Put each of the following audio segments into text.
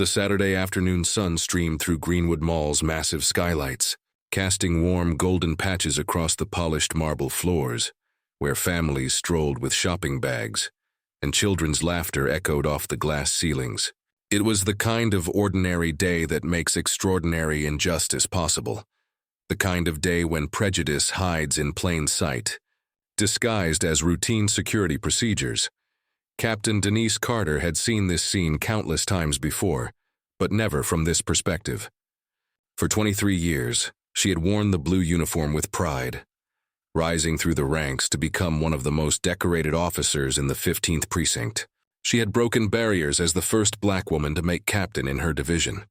The Saturday afternoon sun streamed through Greenwood Mall's massive skylights, casting warm golden patches across the polished marble floors, where families strolled with shopping bags, and children's laughter echoed off the glass ceilings. It was the kind of ordinary day that makes extraordinary injustice possible. The kind of day when prejudice hides in plain sight, disguised as routine security procedures. Captain Denise Carter had seen this scene countless times before, but never from this perspective. For 23 years, she had worn the blue uniform with pride, rising through the ranks to become one of the most decorated officers in the 15th Precinct. She had broken barriers as the first black woman to make captain in her division.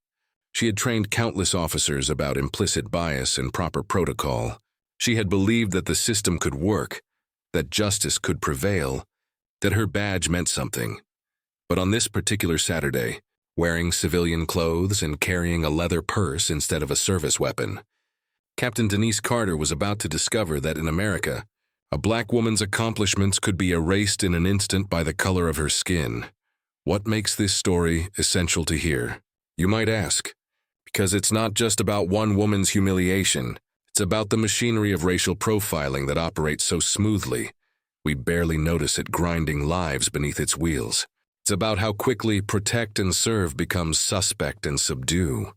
She had trained countless officers about implicit bias and proper protocol. She had believed that the system could work, that justice could prevail, that her badge meant something. But on this particular Saturday, wearing civilian clothes and carrying a leather purse instead of a service weapon, Captain Denise Carter was about to discover that in America, a black woman's accomplishments could be erased in an instant by the color of her skin. What makes this story essential to hear? You might ask. Because it's not just about one woman's humiliation, it's about the machinery of racial profiling that operates so smoothly, we barely notice it grinding lives beneath its wheels. It's about how quickly protect and serve becomes suspect and subdue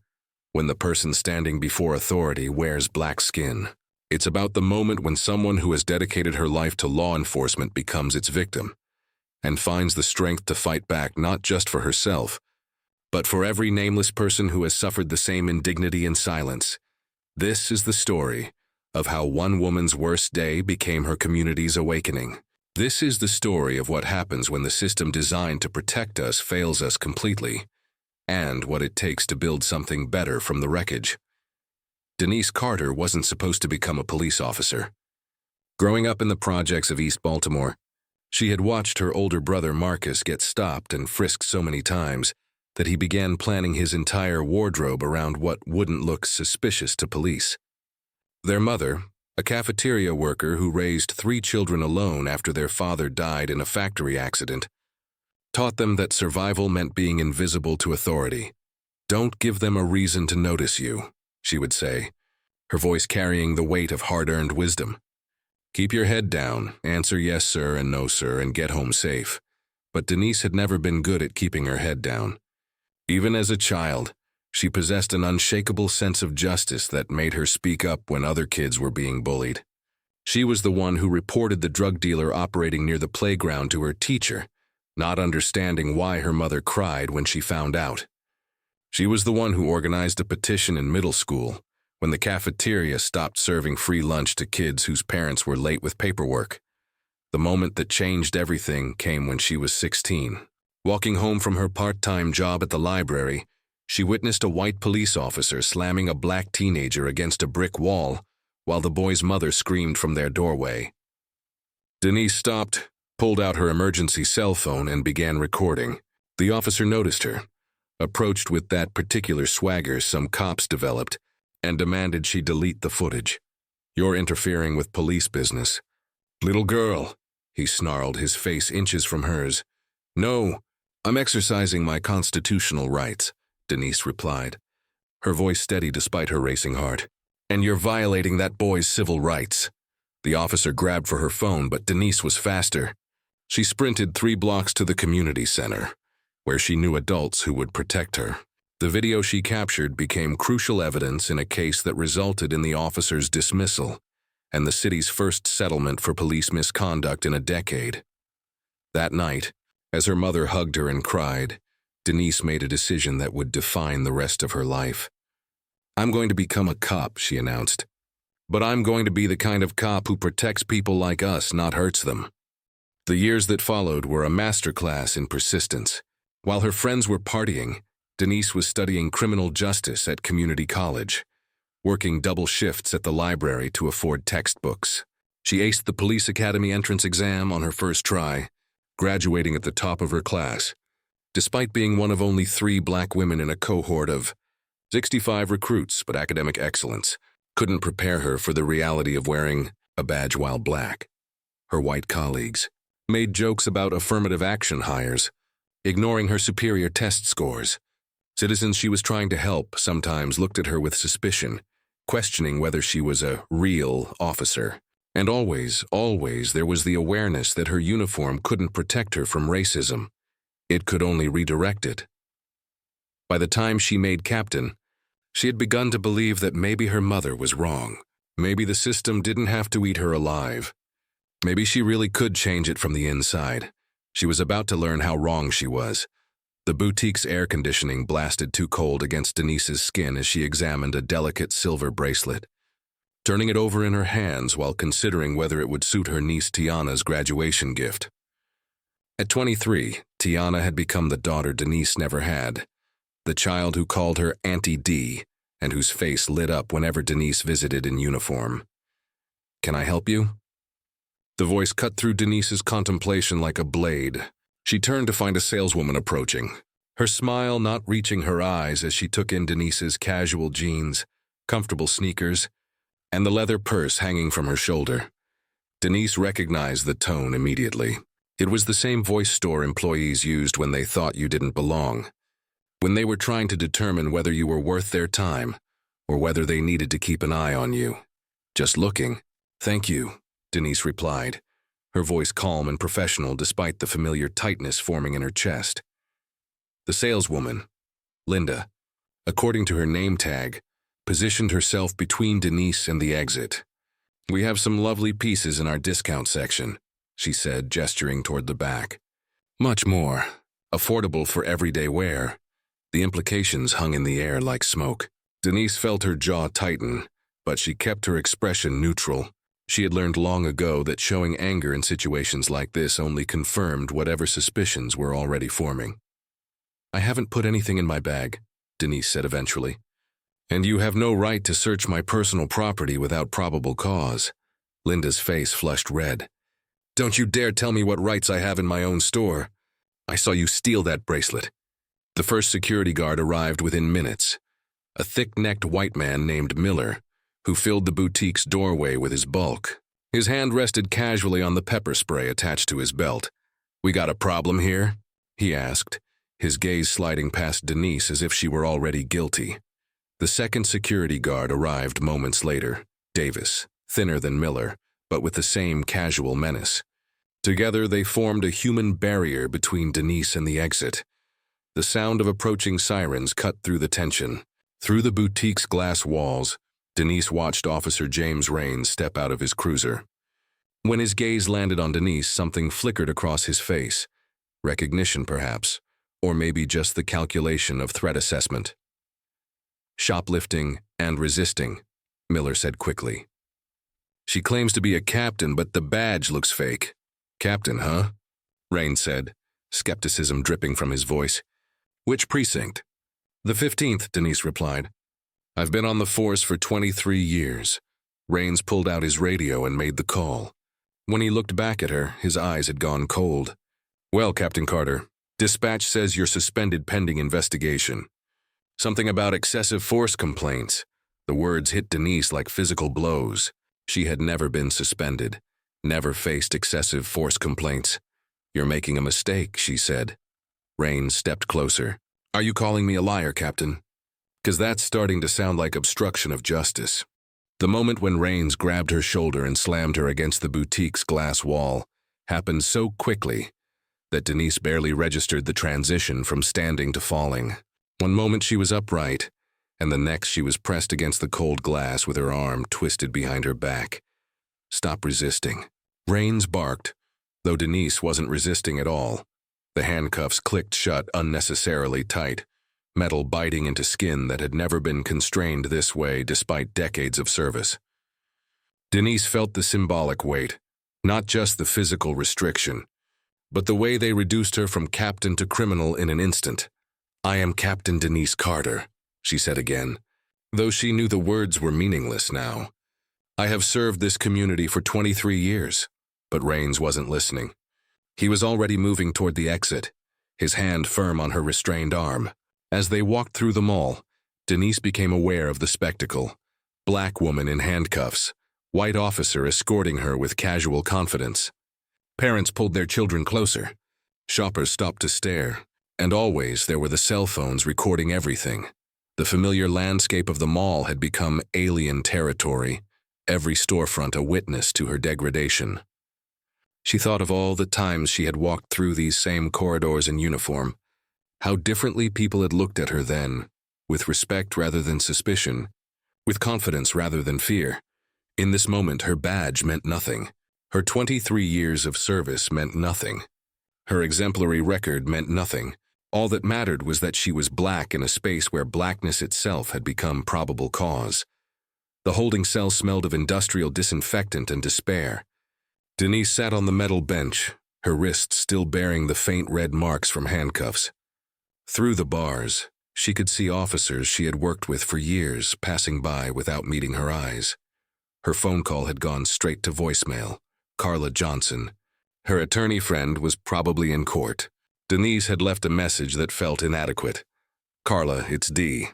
when the person standing before authority wears black skin. It's about the moment when someone who has dedicated her life to law enforcement becomes its victim and finds the strength to fight back not just for herself, but for every nameless person who has suffered the same indignity in silence. This is the story of how one woman's worst day became her community's awakening. This is the story of what happens when the system designed to protect us fails us completely, and what it takes to build something better from the wreckage. Denise Carter wasn't supposed to become a police officer. Growing up in the projects of East Baltimore, she had watched her older brother Marcus get stopped and frisked so many times that he began planning his entire wardrobe around what wouldn't look suspicious to police. Their mother, a cafeteria worker who raised 3 children alone after their father died in a factory accident, taught them that survival meant being invisible to authority. "Don't give them a reason to notice you," she would say, her voice carrying the weight of hard-earned wisdom. "Keep your head down, answer yes sir and no sir, and get home safe." But Denise had never been good at keeping her head down. Even as a child, she possessed an unshakable sense of justice that made her speak up when other kids were being bullied. She was the one who reported the drug dealer operating near the playground to her teacher, not understanding why her mother cried when she found out. She was the one who organized a petition in middle school when the cafeteria stopped serving free lunch to kids whose parents were late with paperwork. The moment that changed everything came when she was 16. Walking home from her part-time job at the library, she witnessed a white police officer slamming a black teenager against a brick wall while the boy's mother screamed from their doorway. Denise stopped, pulled out her emergency cell phone, and began recording. The officer noticed her, approached with that particular swagger some cops developed, and demanded she delete the footage. "You're interfering with police business." "Little girl," he snarled, his face inches from hers. "No, I'm exercising my constitutional rights," Denise replied, her voice steady despite her racing heart. "And you're violating that boy's civil rights." The officer grabbed for her phone, but Denise was faster. She sprinted 3 blocks to the community center, where she knew adults who would protect her. The video she captured became crucial evidence in a case that resulted in the officer's dismissal and the city's first settlement for police misconduct in a decade. That night, as her mother hugged her and cried, Denise made a decision that would define the rest of her life. "I'm going to become a cop," she announced. "But I'm going to be the kind of cop who protects people like us, not hurts them." The years that followed were a masterclass in persistence. While her friends were partying, Denise was studying criminal justice at community college, working double shifts at the library to afford textbooks. She aced the police academy entrance exam on her first try, graduating at the top of her class, despite being one of only 3 black women in a cohort of 65 recruits. But academic excellence couldn't prepare her for the reality of wearing a badge while black. Her white colleagues made jokes about affirmative action hires, ignoring her superior test scores. Citizens she was trying to help sometimes looked at her with suspicion, questioning whether she was a real officer. And always, there was the awareness that her uniform couldn't protect her from racism. It could only redirect it. By the time she made captain, she had begun to believe that maybe her mother was wrong. Maybe the system didn't have to eat her alive. Maybe she really could change it from the inside. She was about to learn how wrong she was. The boutique's air conditioning blasted too cold against Denise's skin as she examined a delicate silver bracelet, turning it over in her hands while considering whether it would suit her niece Tiana's graduation gift. At 23, Tiana had become the daughter Denise never had, the child who called her Auntie D and whose face lit up whenever Denise visited in uniform. "Can I help you?" The voice cut through Denise's contemplation like a blade. She turned to find a saleswoman approaching, her smile not reaching her eyes as she took in Denise's casual jeans, comfortable sneakers, and the leather purse hanging from her shoulder. Denise recognized the tone immediately. It was the same voice store employees used when they thought you didn't belong, when they were trying to determine whether you were worth their time or whether they needed to keep an eye on you. "Just looking." "Thank you," Denise replied, her voice calm and professional despite the familiar tightness forming in her chest. The saleswoman, Linda, according to her name tag, positioned herself between Denise and the exit. "We have some lovely pieces in our discount section," she said, gesturing toward the back. "Much more. Affordable for everyday wear." The implications hung in the air like smoke. Denise felt her jaw tighten, but she kept her expression neutral. She had learned long ago that showing anger in situations like this only confirmed whatever suspicions were already forming. "I haven't put anything in my bag," Denise said eventually. "And you have no right to search my personal property without probable cause." Linda's face flushed red. "Don't you dare tell me what rights I have in my own store. I saw you steal that bracelet." The first security guard arrived within minutes, a thick-necked white man named Miller, who filled the boutique's doorway with his bulk. His hand rested casually on the pepper spray attached to his belt. "We got a problem here?" he asked, his gaze sliding past Denise as if she were already guilty. The second security guard arrived moments later, Davis, thinner than Miller, but with the same casual menace. Together they formed a human barrier between Denise and the exit. The sound of approaching sirens cut through the tension. Through the boutique's glass walls, Denise watched Officer James Raines step out of his cruiser. When his gaze landed on Denise, something flickered across his face. Recognition, perhaps, or maybe just the calculation of threat assessment. "Shoplifting and resisting," Miller said quickly. "She claims to be a captain, but the badge looks fake." "Captain, huh?" Raines said, skepticism dripping from his voice. "Which precinct?" "The 15th, Denise replied. "I've been on the force for 23 years. Raines pulled out his radio and made the call. When he looked back at her, his eyes had gone cold. "Well, Captain Carter, dispatch says you're suspended pending investigation. Something about excessive force complaints." The words hit Denise like physical blows. She had never been suspended, never faced excessive force complaints. "You're making a mistake," she said. Raines stepped closer. "Are you calling me a liar, Captain? Because that's starting to sound like obstruction of justice." The moment when Raines grabbed her shoulder and slammed her against the boutique's glass wall happened so quickly that Denise barely registered the transition from standing to falling. One moment she was upright, and the next she was pressed against the cold glass with her arm twisted behind her back. "Stop resisting." Raines barked, though Denise wasn't resisting at all. The handcuffs clicked shut unnecessarily tight, metal biting into skin that had never been constrained this way despite decades of service. Denise felt the symbolic weight, not just the physical restriction, but the way they reduced her from captain to criminal in an instant. "I am Captain Denise Carter," she said again, though she knew the words were meaningless now. "I have served this community for 23 years. But Raines wasn't listening. He was already moving toward the exit, his hand firm on her restrained arm. As they walked through the mall, Denise became aware of the spectacle. Black woman in handcuffs, white officer escorting her with casual confidence. Parents pulled their children closer. Shoppers stopped to stare. And always there were the cell phones recording everything. The familiar landscape of the mall had become alien territory, every storefront a witness to her degradation. She thought of all the times she had walked through these same corridors in uniform, how differently people had looked at her then, with respect rather than suspicion, with confidence rather than fear. In this moment, her badge meant nothing. Her 23 years of service meant nothing. Her exemplary record meant nothing. All that mattered was that she was black in a space where blackness itself had become probable cause. The holding cell smelled of industrial disinfectant and despair. Denise sat on the metal bench, her wrists still bearing the faint red marks from handcuffs. Through the bars, she could see officers she had worked with for years passing by without meeting her eyes. Her phone call had gone straight to voicemail. Carla Johnson. Her attorney friend was probably in court. Denise had left a message that felt inadequate. Carla, it's D.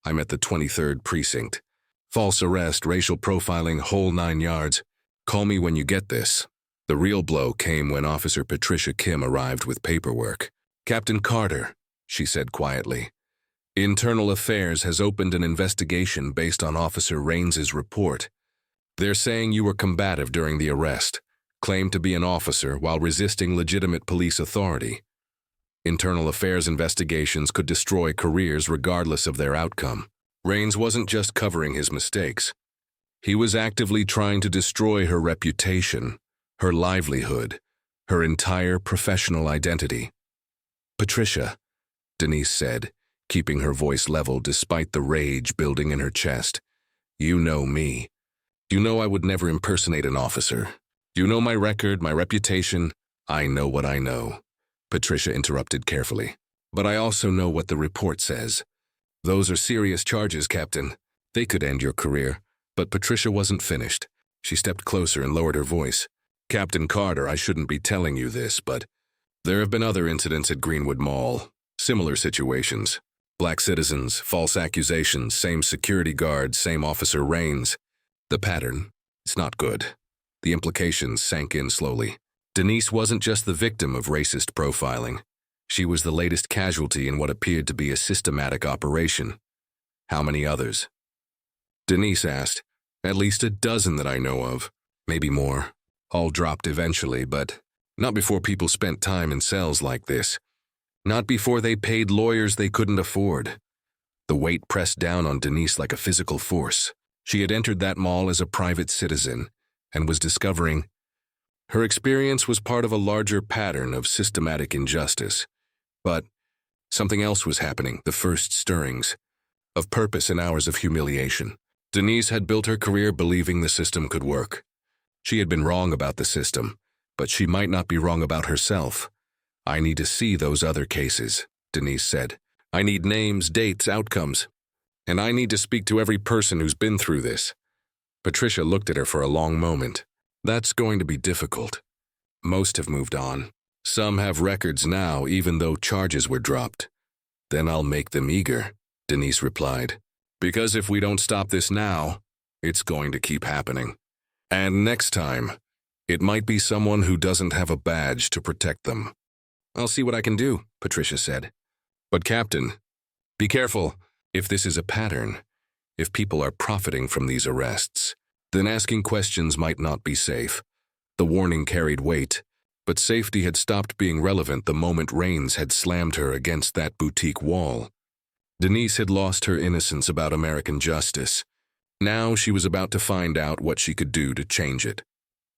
I'm at the 23rd precinct. False arrest, racial profiling, whole 9 yards. Call me when you get this. The real blow came when Officer Patricia Kim arrived with paperwork. Captain Carter, she said quietly. Internal Affairs has opened an investigation based on Officer Raines's report. They're saying you were combative during the arrest, claimed to be an officer while resisting legitimate police authority. Internal Affairs investigations could destroy careers regardless of their outcome. Raines wasn't just covering his mistakes. He was actively trying to destroy her reputation, her livelihood, her entire professional identity. Patricia, Denise said, keeping her voice level despite the rage building in her chest. You know me. You know I would never impersonate an officer. You know my record, my reputation. I know what I know. Patricia interrupted carefully. But I also know what the report says. Those are serious charges, Captain. They could end your career. But Patricia wasn't finished. She stepped closer and lowered her voice. Captain Carter, I shouldn't be telling you this, but there have been other incidents at Greenwood Mall. Similar situations. Black citizens, false accusations, same security guard, same Officer Raines. The pattern, it's not good. The implications sank in slowly. Denise wasn't just the victim of racist profiling. She was the latest casualty in what appeared to be a systematic operation. How many others? Denise asked. At least a dozen that I know of. Maybe more. All dropped eventually, but not before people spent time in cells like this. Not before they paid lawyers they couldn't afford. The weight pressed down on Denise like a physical force. She had entered that mall as a private citizen and was discovering her experience was part of a larger pattern of systematic injustice. But something else was happening, the first stirrings of purpose and hours of humiliation. Denise had built her career believing the system could work. She had been wrong about the system, but she might not be wrong about herself. I need to see those other cases, Denise said. I need names, dates, outcomes. And I need to speak to every person who's been through this. Patricia looked at her for a long moment. That's going to be difficult. Most have moved on. Some have records now, even though charges were dropped. Then I'll make them eager, Denise replied. Because if we don't stop this now, it's going to keep happening. And next time, it might be someone who doesn't have a badge to protect them. I'll see what I can do, Patricia said. But Captain, be careful. If this is a pattern, if people are profiting from these arrests, then asking questions might not be safe. The warning carried weight, but safety had stopped being relevant the moment Raines had slammed her against that boutique wall. Denise had lost her innocence about American justice. Now she was about to find out what she could do to change it.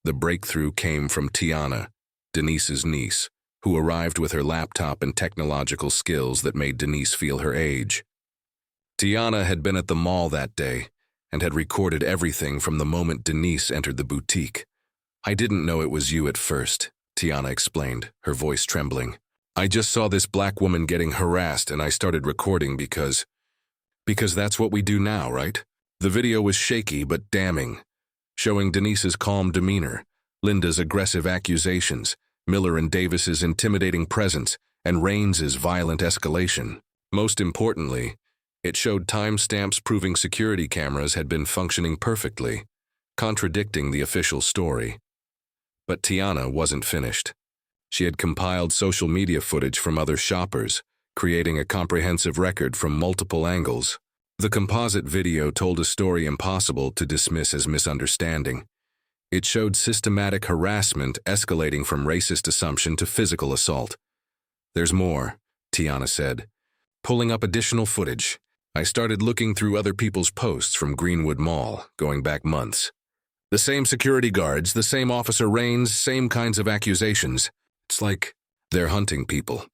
The breakthrough came from Tiana, Denise's niece, who arrived with her laptop and technological skills that made Denise feel her age. Tiana had been at the mall that day and had recorded everything from the moment Denise entered the boutique. I didn't know it was you at first, Tiana explained, her voice trembling. I just saw this black woman getting harassed and I started recording because that's what we do now, right? The video was shaky but damning, showing Denise's calm demeanor, Linda's aggressive accusations, Miller and Davis's intimidating presence, and Raines's violent escalation. Most importantly, it showed timestamps proving security cameras had been functioning perfectly, contradicting the official story. But Tiana wasn't finished. She had compiled social media footage from other shoppers, creating a comprehensive record from multiple angles. The composite video told a story impossible to dismiss as misunderstanding. It showed systematic harassment escalating from racist assumption to physical assault. "There's more," Tiana said. Pulling up additional footage, I started looking through other people's posts from Greenwood Mall, going back months. The same security guards, the same officer reigns, same kinds of accusations. It's like they're hunting people.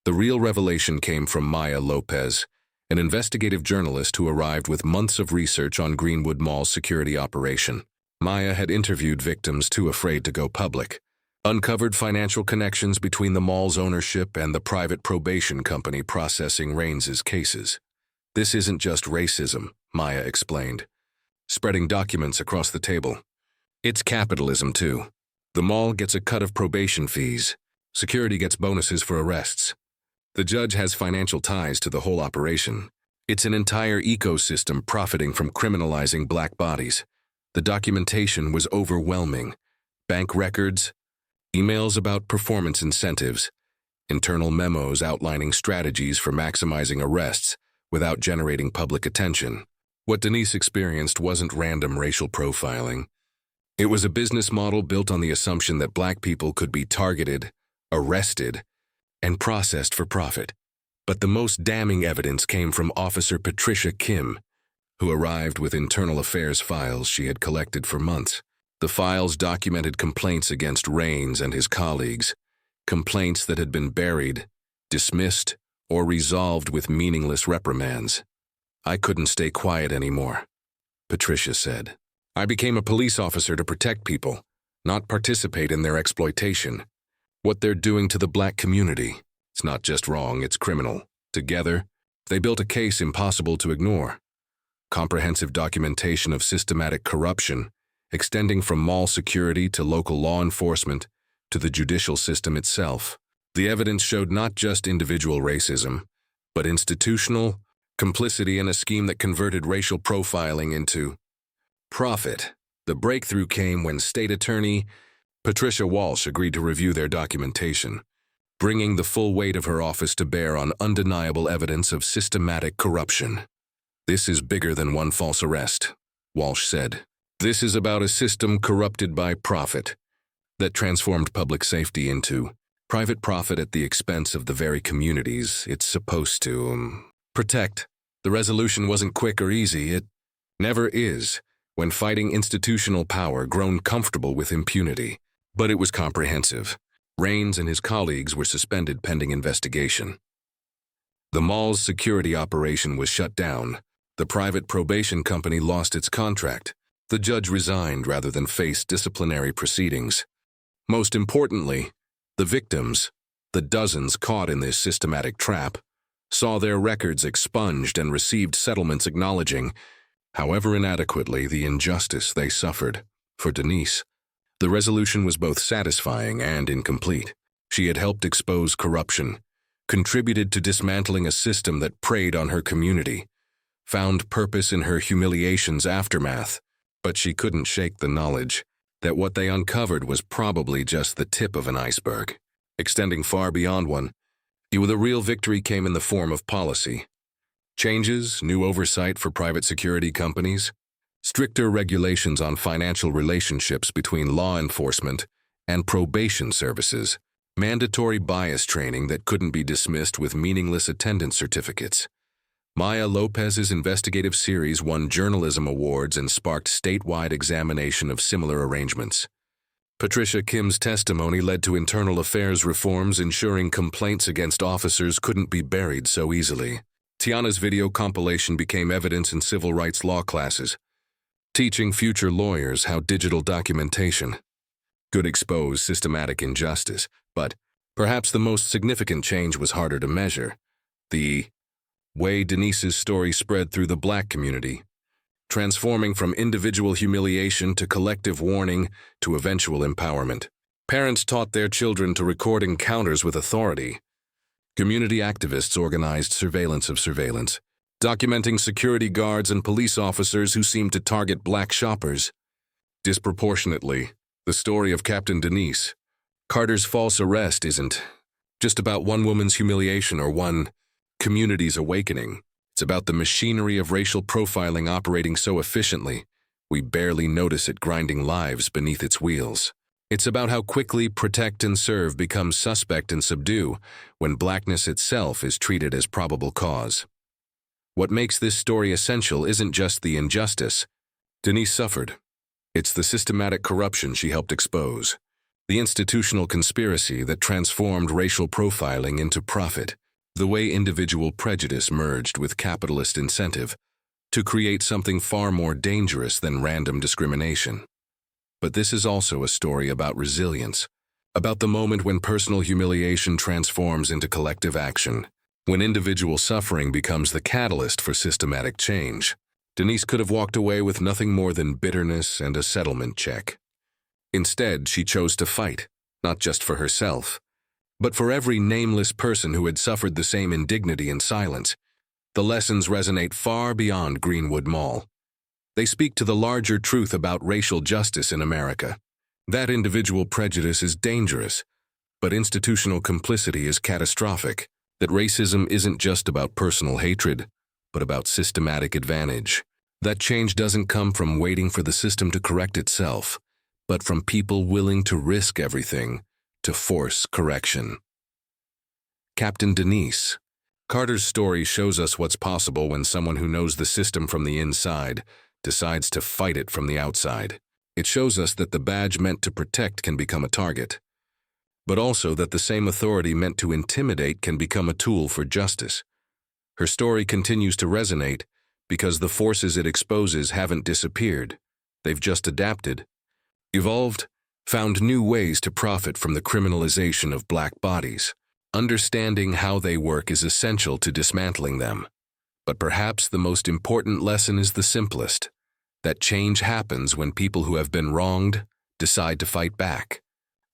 The real revelation came from Maya Lopez, an investigative journalist who arrived with months of research on Greenwood Mall's security operation. Maya had interviewed victims too afraid to go public, uncovered financial connections between the mall's ownership and the private probation company processing Raines's cases. "This isn't just racism," Maya explained, spreading documents across the table. "It's capitalism too. The mall gets a cut of probation fees. Security gets bonuses for arrests. The judge has financial ties to the whole operation. It's an entire ecosystem profiting from criminalizing black bodies. The documentation was overwhelming. Bank records, emails about performance incentives, internal memos outlining strategies for maximizing arrests without generating public attention. What Denise experienced wasn't random racial profiling. It was a business model built on the assumption that black people could be targeted, arrested, and processed for profit. But the most damning evidence came from Officer Patricia Kim, who arrived with internal affairs files she had collected for months. The files documented complaints against Raines and his colleagues, complaints that had been buried, dismissed, or resolved with meaningless reprimands. "I couldn't stay quiet anymore," Patricia said. "I became a police officer to protect people, not participate in their exploitation. What they're doing to the black community, it's not just wrong, it's criminal. Together, they built a case impossible to ignore. Comprehensive documentation of systematic corruption, extending from mall security to local law enforcement to the judicial system itself. The evidence showed not just individual racism, but institutional complicity in a scheme that converted racial profiling into profit." The breakthrough came when State Attorney Patricia Walsh agreed to review their documentation, bringing the full weight of her office to bear on undeniable evidence of systematic corruption. "This is bigger than one false arrest," Walsh said. "This is about a system corrupted by profit that transformed public safety into private profit at the expense of the very communities it's supposed to protect." The resolution wasn't quick or easy. It never is when fighting institutional power grown comfortable with impunity. But it was comprehensive. Raines and his colleagues were suspended pending investigation. The mall's security operation was shut down. The private probation company lost its contract. The judge resigned rather than face disciplinary proceedings. Most importantly, the victims, the dozens caught in this systematic trap, saw their records expunged and received settlements acknowledging, however inadequately, the injustice they suffered. For Denise, the resolution was both satisfying and incomplete. She had helped expose corruption, contributed to dismantling a system that preyed on her community, found purpose in her humiliation's aftermath, but she couldn't shake the knowledge that what they uncovered was probably just the tip of an iceberg, extending far beyond one. The real victory came in the form of policy. Changes, new oversight for private security companies, stricter regulations on financial relationships between law enforcement and probation services, mandatory bias training that couldn't be dismissed with meaningless attendance certificates. Maya Lopez's investigative series won journalism awards and sparked statewide examination of similar arrangements. Patricia Kim's testimony led to internal affairs reforms ensuring complaints against officers couldn't be buried so easily. Tiana's video compilation became evidence in civil rights law classes, teaching future lawyers how digital documentation could expose systematic injustice. But perhaps the most significant change was harder to measure: the way Denise's story spread through the black community, transforming from individual humiliation to collective warning to eventual empowerment. Parents taught their children to record encounters with authority. Community activists organized surveillance of surveillance, documenting security guards and police officers who seemed to target black shoppers. Disproportionately, the story of Captain Denise, Carter's false arrest, isn't just about one woman's humiliation or one community's awakening. It's about the machinery of racial profiling operating so efficiently, we barely notice it grinding lives beneath its wheels. It's about how quickly protect and serve becomes suspect and subdue when blackness itself is treated as probable cause. What makes this story essential isn't just the injustice Denise suffered. It's the systematic corruption she helped expose, the institutional conspiracy that transformed racial profiling into profit, the way individual prejudice merged with capitalist incentive to create something far more dangerous than random discrimination. But this is also a story about resilience, about the moment when personal humiliation transforms into collective action, when individual suffering becomes the catalyst for systematic change. Denise could have walked away with nothing more than bitterness and a settlement check. Instead, she chose to fight, not just for herself, but for every nameless person who had suffered the same indignity in silence. The lessons resonate far beyond Greenwood Mall. They speak to the larger truth about racial justice in America. That individual prejudice is dangerous, but institutional complicity is catastrophic. That racism isn't just about personal hatred, but about systematic advantage. That change doesn't come from waiting for the system to correct itself, but from people willing to risk everything to force correction. Captain Denise. Carter's story shows us what's possible when someone who knows the system from the inside decides to fight it from the outside. It shows us that the badge meant to protect can become a target, but also that the same authority meant to intimidate can become a tool for justice. Her story continues to resonate because the forces it exposes haven't disappeared. They've just adapted, evolved, found new ways to profit from the criminalization of black bodies. Understanding how they work is essential to dismantling them. But perhaps the most important lesson is the simplest, that change happens when people who have been wronged decide to fight back.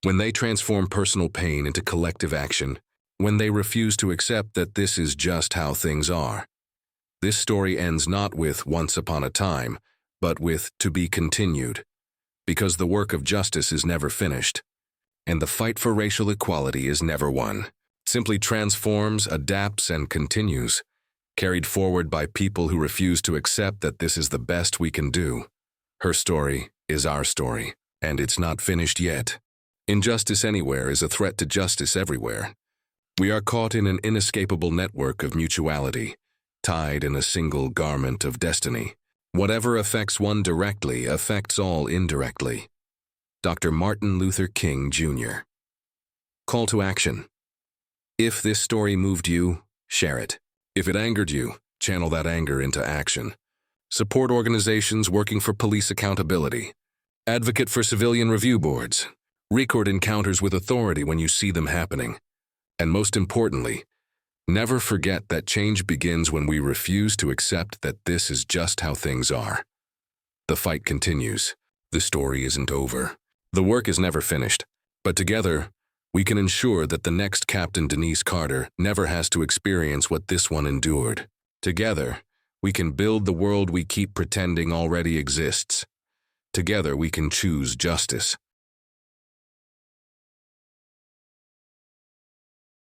When they transform personal pain into collective action, when they refuse to accept that this is just how things are. This story ends not with once upon a time, but with to be continued, because the work of justice is never finished, and the fight for racial equality is never won. It simply transforms, adapts, and continues, carried forward by people who refuse to accept that this is the best we can do. Her story is our story, and it's not finished yet. Injustice anywhere is a threat to justice everywhere. We are caught in an inescapable network of mutuality, tied in a single garment of destiny. Whatever affects one directly affects all indirectly. Dr. Martin Luther King, Jr. Call to action. If this story moved you, share it. If it angered you, channel that anger into action. Support organizations working for police accountability. Advocate for civilian review boards. Record encounters with authority when you see them happening. And most importantly, never forget that change begins when we refuse to accept that this is just how things are. The fight continues. The story isn't over. The work is never finished. But together, we can ensure that the next Captain Denise Carter never has to experience what this one endured. Together, we can build the world we keep pretending already exists. Together, we can choose justice.